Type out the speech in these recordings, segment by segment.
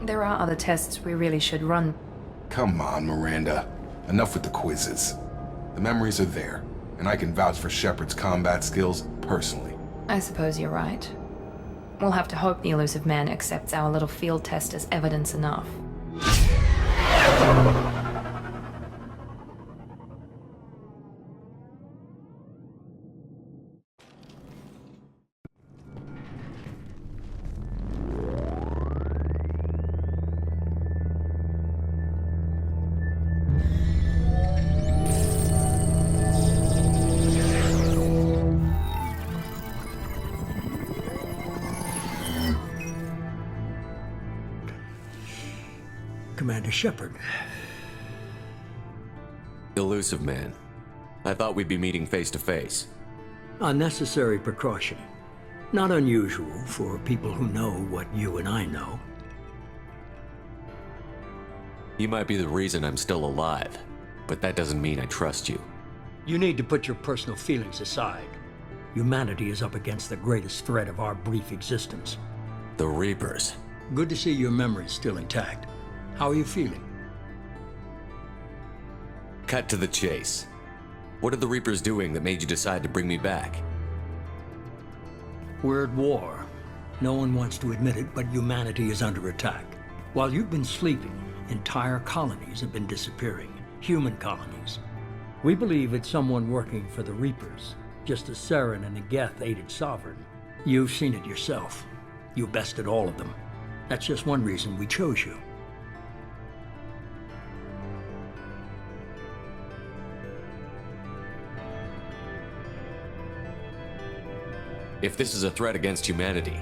There are other tests we really should run. Come on, Miranda. Enough with the quizzes. The memories are there, and I can vouch for Shepard's combat skills personally. I suppose you're right. We'll have to hope the elusive man accepts our little field test as evidence enough. Commander Shepard. Elusive man. I thought we'd be meeting face to face. Unnecessary precaution. Not unusual for people who know what you and I know. You might be the reason I'm still alive, but that doesn't mean I trust you. You need to put your personal feelings aside. Humanity is up against the greatest threat of our brief existence. The Reapers. Good to see your memory's still intact. How are you feeling? Cut to the chase. What are the Reapers doing that made you decide to bring me back? We're at war. No one wants to admit it, but humanity is under attack. While you've been sleeping, entire colonies have been disappearing. Human colonies. We believe it's someone working for the Reapers, just as Saren and the Geth aided Sovereign. You've seen it yourself. You bested all of them. That's just one reason we chose you. If this is a threat against humanity,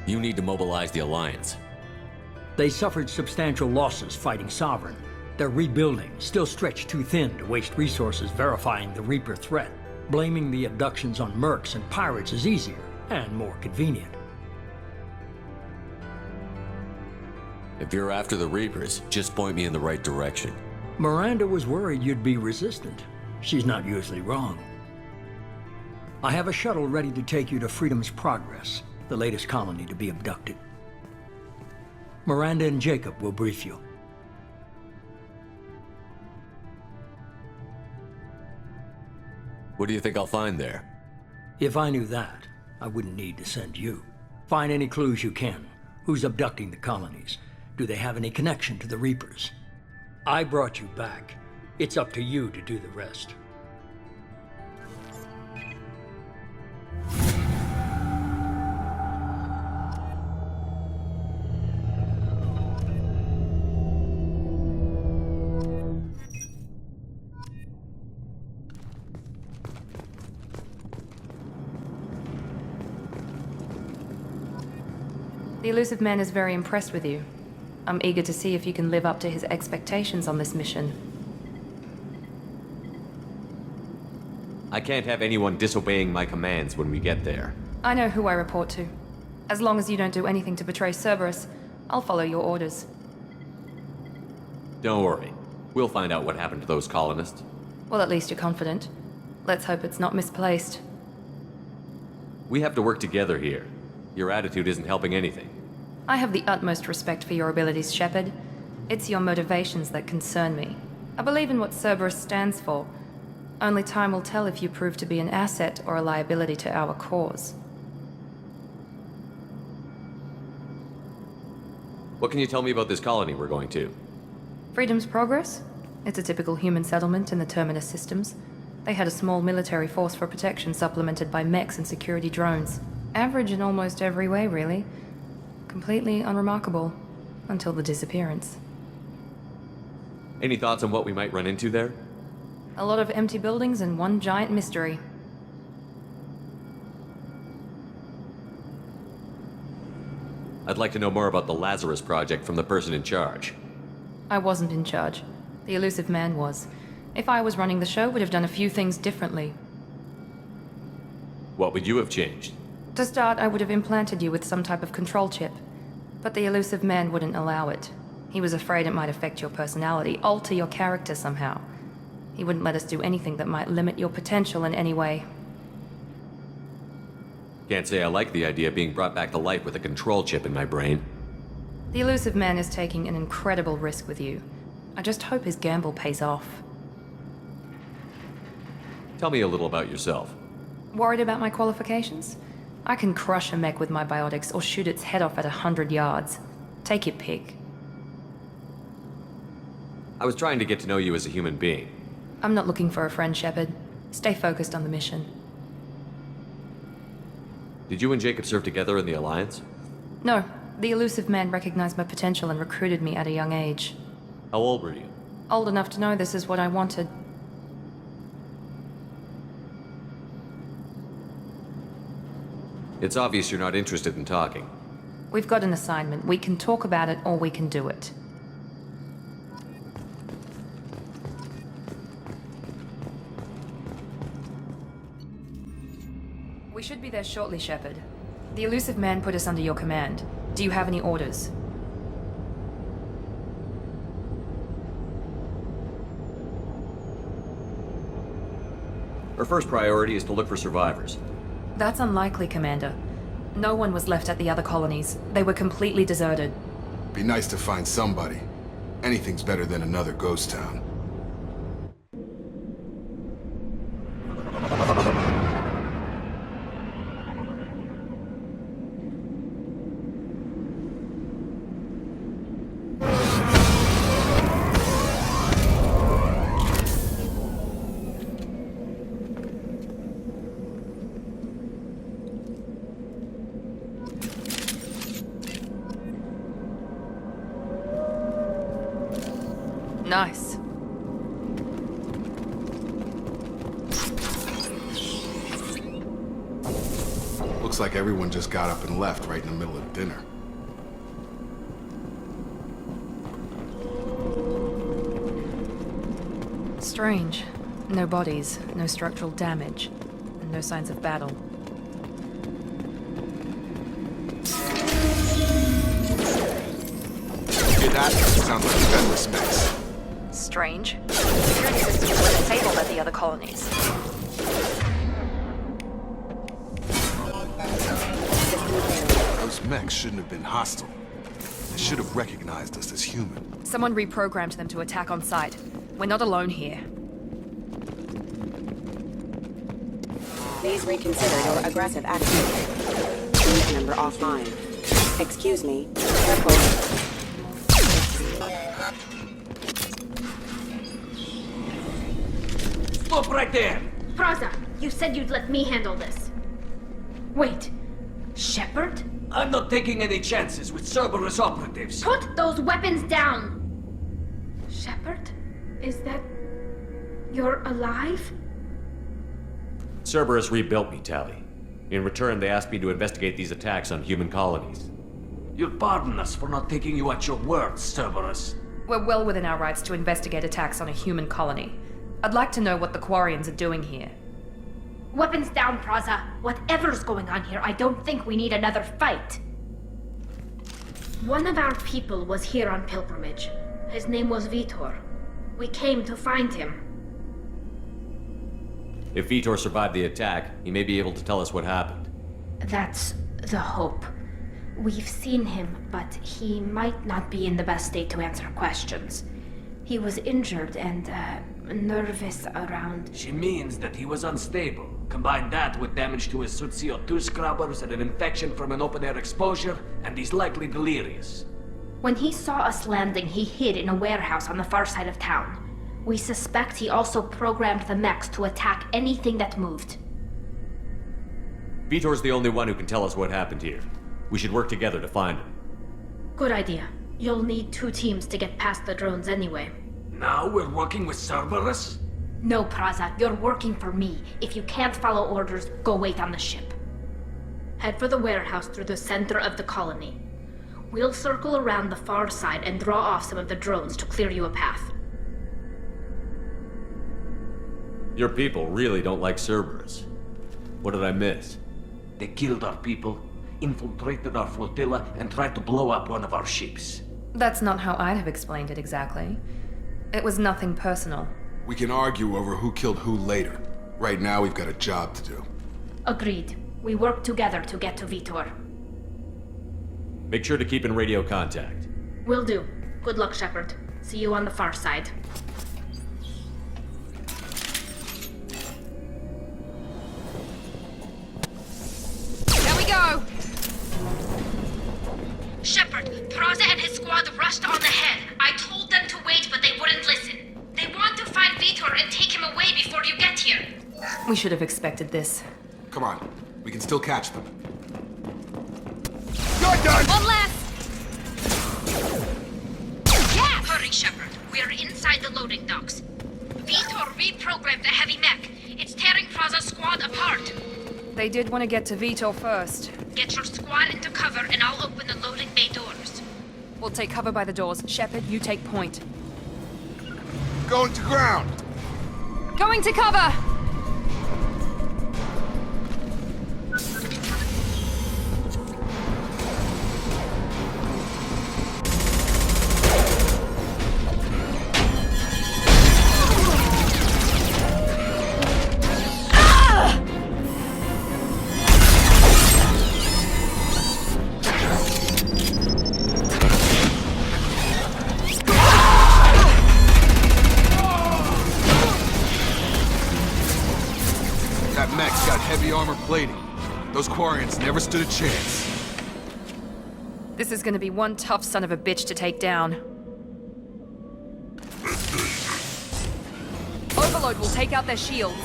you need to mobilize the Alliance. They suffered substantial losses fighting Sovereign. They're rebuilding, still stretched too thin to waste resources verifying the Reaper threat. Blaming the abductions on mercs and pirates is easier and more convenient. If you're after the Reapers, just point me in the right direction. Miranda was worried you'd be resistant. She's not usually wrong. I have a shuttle ready to take you to Freedom's Progress, the latest colony to be abducted. Miranda and Jacob will brief you. What do you think I'll find there? If I knew that, I wouldn't need to send you. Find any clues you can. Who's abducting the colonies? Do they have any connection to the Reapers? I brought you back. It's up to you to do the rest. The elusive man is very impressed with you. I'm eager to see if you can live up to his expectations on this mission. I can't have anyone disobeying my commands when we get there. I know who I report to. As long as you don't do anything to betray Cerberus, I'll follow your orders. Don't worry. We'll find out what happened to those colonists. Well, at least you're confident. Let's hope it's not misplaced. We have to work together here. Your attitude isn't helping anything. I have the utmost respect for your abilities, Shepard. It's your motivations that concern me. I believe in what Cerberus stands for. Only time will tell if you prove to be an asset or a liability to our cause. What can you tell me about this colony we're going to? Freedom's Progress? It's a typical human settlement in the Terminus systems. They had a small military force for protection supplemented by mechs and security drones. Average in almost every way, really. Completely unremarkable. Until the disappearance. Any thoughts on what we might run into there? A lot of empty buildings and one giant mystery. I'd like to know more about the Lazarus Project from the person in charge. I wasn't in charge. The elusive man was. If I was running the show, would have done a few things differently. What would you have changed? To start, I would have implanted you with some type of control chip. But the elusive man wouldn't allow it. He was afraid it might affect your personality, alter your character somehow. He wouldn't let us do anything that might limit your potential in any way. Can't say I like the idea of being brought back to life with a control chip in my brain. The elusive man is taking an incredible risk with you. I just hope his gamble pays off. Tell me a little about yourself. Worried about my qualifications? I can crush a mech with my biotics or shoot its head off at 100 yards. Take your pick. I was trying to get to know you as a human being. I'm not looking for a friend, Shepard. Stay focused on the mission. Did you and Jacob serve together in the Alliance? No, the elusive man recognized my potential and recruited me at a young age. How old were you? Old enough to know this is what I wanted. It's obvious you're not interested in talking. We've got an assignment. We can talk about it or we can do it. We should be there shortly, Shepard. The elusive man put us under your command. Do you have any orders? Our first priority is to look for survivors. That's unlikely, Commander. No one was left at the other colonies. They were completely deserted. Be nice to find somebody. Anything's better than another ghost town. Nice. Looks like everyone just got up and left right in the middle of dinner. Strange. No bodies, no structural damage, and no signs of battle. Hear that? Sounds like defenseless mess. Strange. Security systems were disabled at the other colonies. Those mechs shouldn't have been hostile. They should have recognized us as human. Someone reprogrammed them to attack on sight. We're not alone here. Please reconsider your aggressive attitude. Team member offline. Excuse me. Report. Stop right there! Praza, you said you'd let me handle this. Wait, Shepard? I'm not taking any chances with Cerberus operatives. Put those weapons down! Shepard? Is that... you're alive? Cerberus rebuilt me, Tally. In return, they asked me to investigate these attacks on human colonies. You'll pardon us for not taking you at your word, Cerberus. We're well within our rights to investigate attacks on a human colony. I'd like to know what the Quarians are doing here. Weapons down, Praza. Whatever's going on here, I don't think we need another fight. One of our people was here on pilgrimage. His name was Vitor. We came to find him. If Vitor survived the attack, he may be able to tell us what happened. That's the hope. We've seen him, but he might not be in the best state to answer questions. He was injured and, nervous around... She means that he was unstable. Combine that with damage to his suit CO2 scrubbers and an infection from an open-air exposure, and he's likely delirious. When he saw us landing, he hid in a warehouse on the far side of town. We suspect he also programmed the mechs to attack anything that moved. Vitor's the only one who can tell us what happened here. We should work together to find him. Good idea. You'll need 2 teams to get past the drones anyway. Now we're working with Cerberus? No, Praza, you're working for me. If you can't follow orders, go wait on the ship. Head for the warehouse through the center of the colony. We'll circle around the far side and draw off some of the drones to clear you a path. Your people really don't like Cerberus. What did I miss? They killed our people, infiltrated our flotilla, and tried to blow up one of our ships. That's not how I'd have explained it exactly. It was nothing personal. We can argue over who killed who later. Right now, we've got a job to do. Agreed. We work together to get to Vitor. Make sure to keep in radio contact. Will do. Good luck, Shepard. See you on the far side. There we go! Shepard, Praza and his squad rushed on ahead. I told them to wait, but they wouldn't listen. They want to find Vitor and take him away before you get here. We should have expected this. Come on, we can still catch them. You're done! One less! Yeah! Hurry, Shepard. We're inside the loading docks. Vitor reprogrammed the heavy mech. It's tearing Praza's squad apart. They did want to get to Vitor first. Get your squad into cover and I'll open the loading bay doors. We'll take cover by the doors. Shepard, you take point. Going to ground! Going to cover! That mech's got heavy armor plating. Those Quarians never stood a chance. This is gonna be one tough son of a bitch to take down. Overload will take out their shields.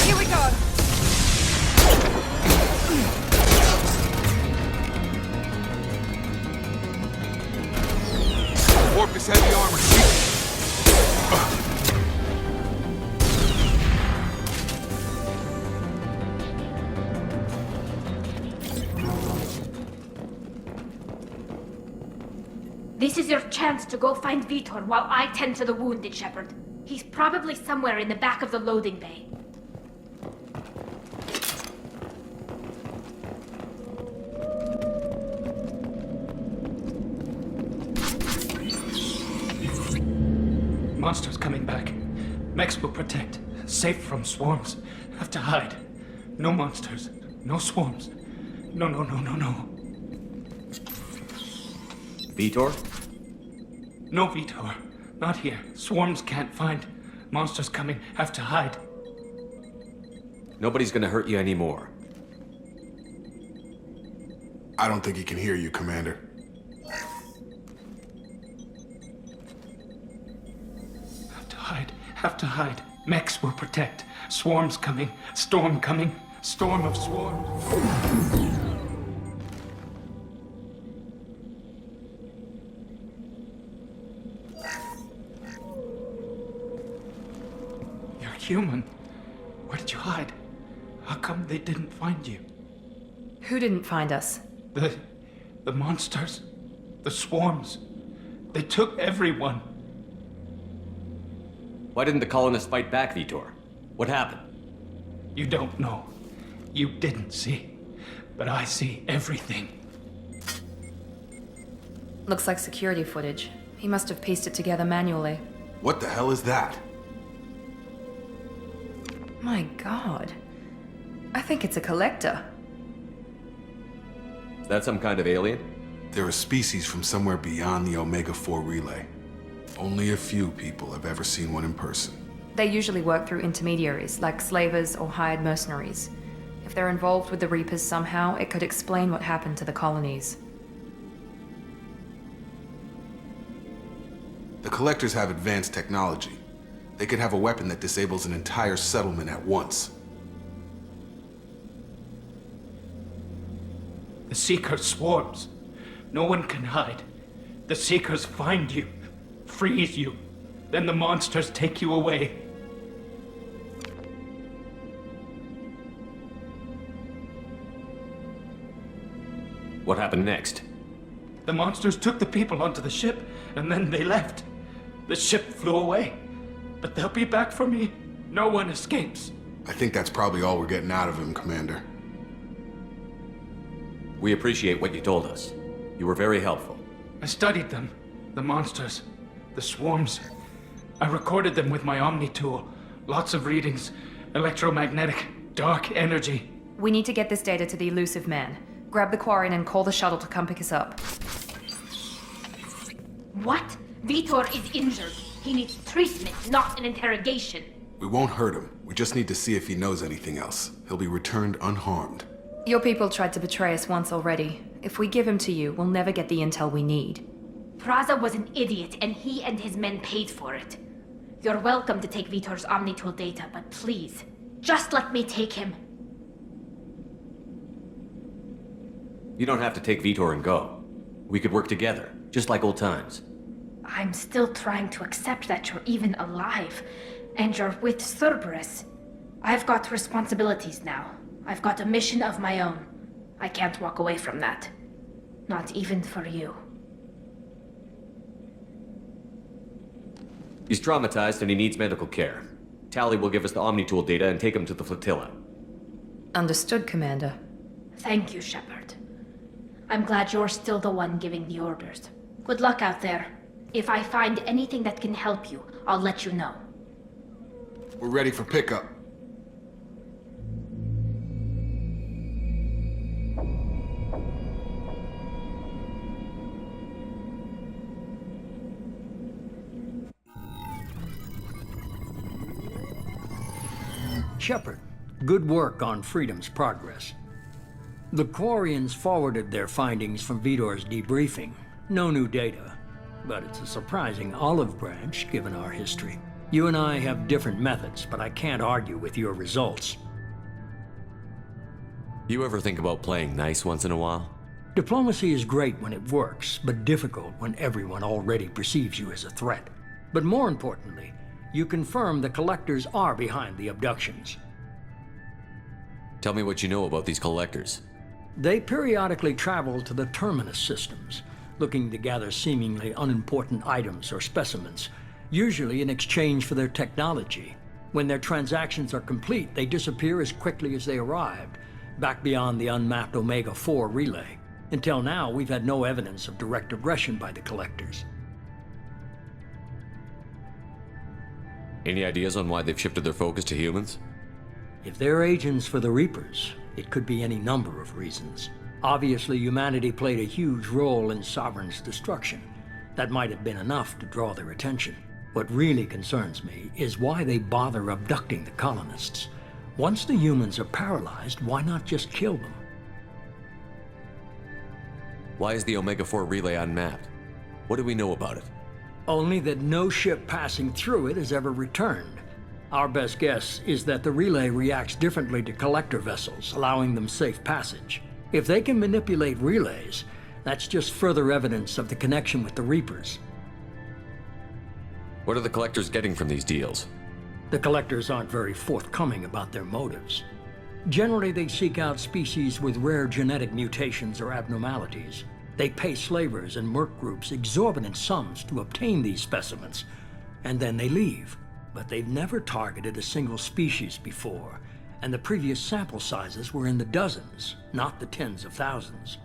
Here we go! Warp is heavy armor. This is your chance to go find Vitor while I tend to the wounded, Shepard. He's probably somewhere in the back of the loading bay. Monsters coming back. Mechs will protect. Safe from swarms. Have to hide. No monsters. No swarms. No. Vitor? No Vitor. Not here. Swarms can't find. Monsters coming. Have to hide. Nobody's gonna hurt you anymore. I don't think he can hear you, Commander. Have to hide. Mechs will protect. Swarms coming. Storm coming. Storm of swarms. You're human. Where did you hide? How come they didn't find you? Who didn't find us? The monsters. The swarms. They took everyone. Why didn't the colonists fight back, Vitor? What happened? You don't know. You didn't see. But I see everything. Looks like security footage. He must have pieced it together manually. What the hell is that? My god. I think it's a collector. Is that some kind of alien? They're a species from somewhere beyond the Omega-4 relay. Only a few people have ever seen one in person. They usually work through intermediaries, like slavers or hired mercenaries. If they're involved with the Reapers somehow, it could explain what happened to the colonies. The Collectors have advanced technology. They could have a weapon that disables an entire settlement at once. The Seeker swarms. No one can hide. The Seekers find you, freeze you. Then the monsters take you away. What happened next? The monsters took the people onto the ship, and then they left. The ship flew away. But they'll be back for me. No one escapes. I think that's probably all we're getting out of him, Commander. We appreciate what you told us. You were very helpful. I studied them. The monsters. The swarms. I recorded them with my Omni tool. Lots of readings. Electromagnetic. dark energy. We need to get this data to the elusive man. Grab the Quarian and call the shuttle to come pick us up. What? Vitor is injured. He needs treatment, not an interrogation. We won't hurt him. We just need to see if he knows anything else. He'll be returned unharmed. Your people tried to betray us once already. If we give him to you, we'll never get the intel we need. Praza was an idiot, and he and his men paid for it. You're welcome to take Vitor's Omnitool data, but please, just let me take him. You don't have to take Vitor and go. We could work together, just like old times. I'm still trying to accept that you're even alive, and you're with Cerberus. I've got responsibilities now. I've got a mission of my own. I can't walk away from that. Not even for you. He's traumatized and he needs medical care. Tally will give us the Omnitool data and take him to the flotilla. Understood, Commander. Thank you, Shepard. I'm glad you're still the one giving the orders. Good luck out there. If I find anything that can help you, I'll let you know. We're ready for pickup. Shepard, good work on Freedom's progress. The Quarians forwarded their findings from Vitor's debriefing. No new data, but it's a surprising olive branch given our history. You and I have different methods, but I can't argue with your results. You ever think about playing nice once in a while? Diplomacy is great when it works, but difficult when everyone already perceives you as a threat. But more importantly, you confirm the Collectors are behind the abductions. Tell me what you know about these Collectors. They periodically travel to the Terminus systems, looking to gather seemingly unimportant items or specimens, usually in exchange for their technology. When their transactions are complete, they disappear as quickly as they arrived, back beyond the unmapped Omega-4 relay. Until now, we've had no evidence of direct aggression by the Collectors. Any ideas on why they've shifted their focus to humans? If they're agents for the Reapers, it could be any number of reasons. Obviously, humanity played a huge role in Sovereign's destruction. That might have been enough to draw their attention. What really concerns me is why they bother abducting the colonists. Once the humans are paralyzed, why not just kill them? Why is the Omega-4 relay unmapped? What do we know about it? Only that no ship passing through it has ever returned. Our best guess is that the relay reacts differently to collector vessels, allowing them safe passage. If they can manipulate relays, that's just further evidence of the connection with the Reapers. What are the Collectors getting from these deals? The Collectors aren't very forthcoming about their motives. Generally, they seek out species with rare genetic mutations or abnormalities. They pay slavers and merc groups exorbitant sums to obtain these specimens, and then they leave. But they've never targeted a single species before, and the previous sample sizes were in the dozens, not the tens of thousands.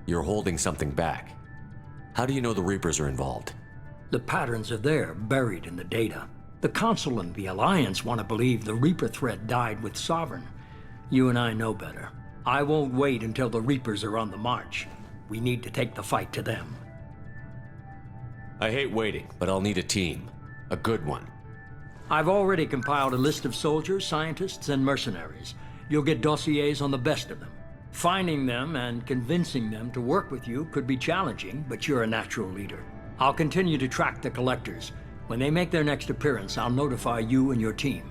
You're holding something back. How do you know the Reapers are involved? The patterns are there, buried in the data. The Council and the Alliance want to believe the Reaper threat died with Sovereign. You and I know better. I won't wait until the Reapers are on the march. We need to take the fight to them. I hate waiting, but I'll need a team. A good one. I've already compiled a list of soldiers, scientists, and mercenaries. You'll get dossiers on the best of them. Finding them and convincing them to work with you could be challenging, but you're a natural leader. I'll continue to track the Collectors. When they make their next appearance, I'll notify you and your team.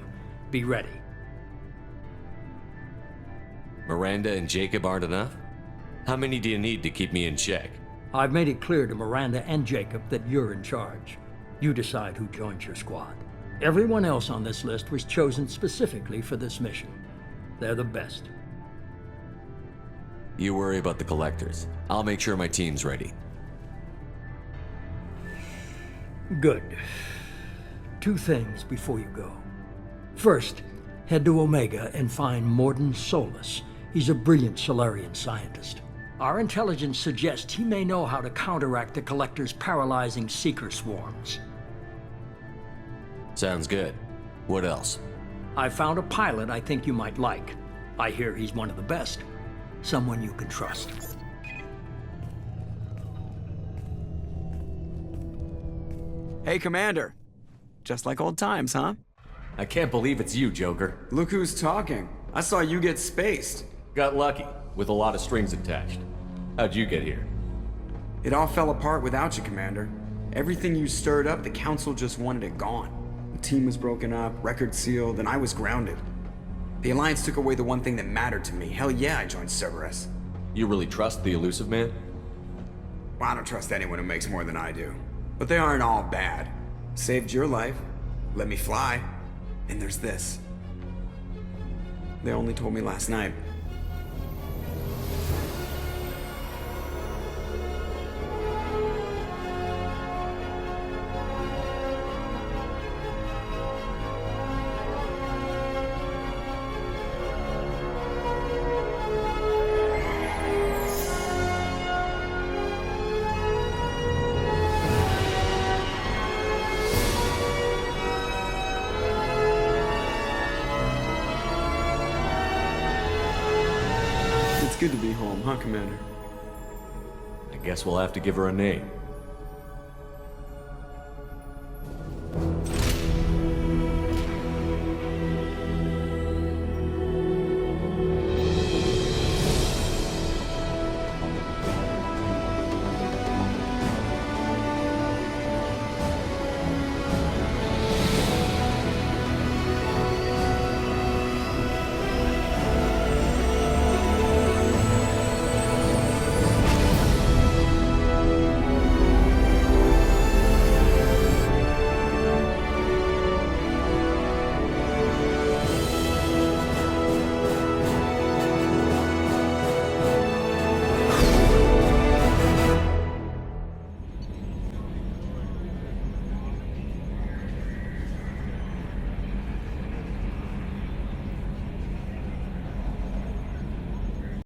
Be ready. Miranda and Jacob aren't enough? How many do you need to keep me in check? I've made it clear to Miranda and Jacob that you're in charge. You decide who joins your squad. Everyone else on this list was chosen specifically for this mission. They're the best. You worry about the Collectors. I'll make sure my team's ready. Good. 2 things before you go. First, head to Omega and find Morden Solus. He's a brilliant Solarian scientist. Our intelligence suggests he may know how to counteract the Collector's paralyzing Seeker swarms. Sounds good. What else? I found a pilot I think you might like. I hear he's one of the best. Someone you can trust. Hey, Commander. Just like old times, huh? I can't believe it's you, Joker. Look who's talking. I saw you get spaced. Got lucky, with a lot of strings attached. How'd you get here? It all fell apart without you, Commander. Everything you stirred up, the Council just wanted it gone. The team was broken up, record sealed, and I was grounded. The Alliance took away the one thing that mattered to me. Hell yeah, I joined Cerberus. You really trust the Elusive Man? Well, I don't trust anyone who makes more than I do. But they aren't all bad. Saved your life, let me fly, and there's this. They only told me last night. It's good to be home, huh, Commander? I guess we'll have to give her a name.